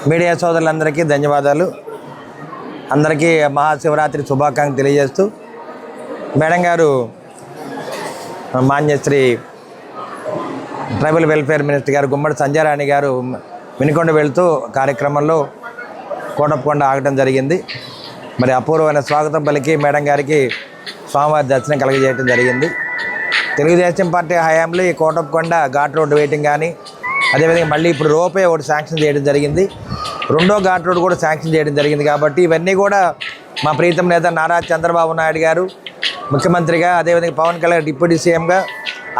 Media సోదరులందరికీ ధన్యవాదాలు. అందరికీ మహాశివరాత్రి శుభాకాంక్షలు తెలియజేస్తూ మేడం గారు మాన్యశ్రీ ట్రైబల్ వెల్ఫేర్ మినిస్టర్ గారు గుమ్మడి సంజయరాణి గారు వినుకొండ వెళ్తూ కార్యక్రమంలో కోటప్పకొండ ఆగటం జరిగింది. మరి అపూర్వమైన స్వాగతం పలికి మేడం గారికి స్వామివారి దర్శనం కలగజేయడం జరిగింది. తెలుగుదేశం పార్టీ హయాంలో ఈ కోటప్పకొండ ఘాట్ రోడ్డు వెయిటింగ్ కానీ, అదేవిధంగా మళ్ళీ ఇప్పుడు రోపే ఒకటి శాంక్షన్ చేయడం జరిగింది. రెండో ఘాట్ రోడ్డు కూడా శాంక్షన్ చేయడం జరిగింది. కాబట్టి ఇవన్నీ కూడా మా ప్రీతం నేత నారా చంద్రబాబు నాయుడు గారు ముఖ్యమంత్రిగా, అదేవిధంగా పవన్ కళ్యాణ్ డిప్యూటీ సీఎంగా,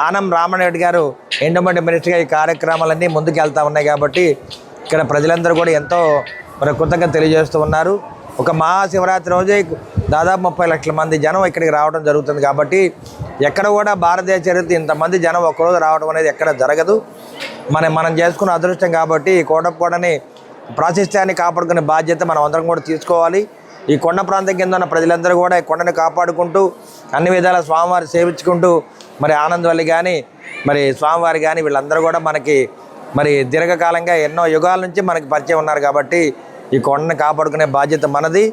ఆనం రామనాయుడు గారు ఎండోమెంట్ మినిస్టర్గా ఈ కార్యక్రమాలన్నీ ముందుకు వెళ్తూ ఉన్నాయి. కాబట్టి ఇక్కడ ప్రజలందరూ కూడా ఎంతో కృతజ్ఞత తెలియజేస్తూ ఉన్నారు. ఒక మహాశివరాత్రి రోజే దాదాపు 30 లక్షల మంది జనం ఇక్కడికి రావడం జరుగుతుంది. కాబట్టి ఎక్కడ కూడా భారతదేశ చరిత్ర ఇంతమంది జనం ఒక్కరోజు రావడం అనేది ఎక్కడ జరగదు. మనం చేసుకున్న అదృష్టం. కాబట్టి ఈ కోటప్పకొండని ప్రాశస్త్యాన్ని కాపాడుకునే బాధ్యత మనం అందరం కూడా తీసుకోవాలి. ఈ కొండ ప్రాంతం కింద ఉన్న ప్రజలందరూ కూడా ఈ కొండని కాపాడుకుంటూ అన్ని విధాల స్వామివారి సేవించుకుంటూ మరి ఆనందవల్లి కానీ, మరి స్వామివారి కానీ వీళ్ళందరూ కూడా మనకి మరి దీర్ఘకాలంగా ఎన్నో యుగాల నుంచి మనకి పరిచయం ఉన్నారు. కాబట్టి ఈ కొండని కాపాడుకునే బాధ్యత మనది.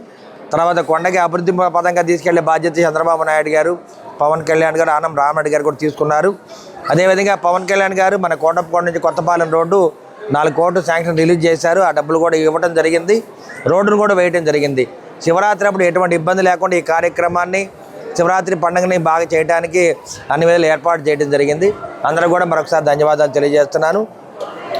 తర్వాత కొండకి అభివృద్ధి పదంగా తీసుకెళ్లే బాధ్యత చంద్రబాబు నాయుడు గారు, పవన్ కళ్యాణ్ గారు, ఆనం రామరెడ్డి గారు కూడా తీసుకున్నారు. అదేవిధంగా పవన్ కళ్యాణ్ గారు మన కోటప్పకొండ నుంచి కొత్తపాలెం రోడ్డు 4 కోట్లు శాంక్షన్ రిలీజ్ చేశారు. ఆ డబ్బులు కూడా ఇవ్వడం జరిగింది. రోడ్డును కూడా వేయడం జరిగింది. శివరాత్రి అప్పుడు ఎటువంటి ఇబ్బంది లేకుండా ఈ కార్యక్రమాన్ని, శివరాత్రి పండుగని బాగా చేయడానికి అన్ని విధాలు ఏర్పాటు చేయడం జరిగింది. అందరూ కూడా మరొకసారి ధన్యవాదాలు తెలియజేస్తున్నాను.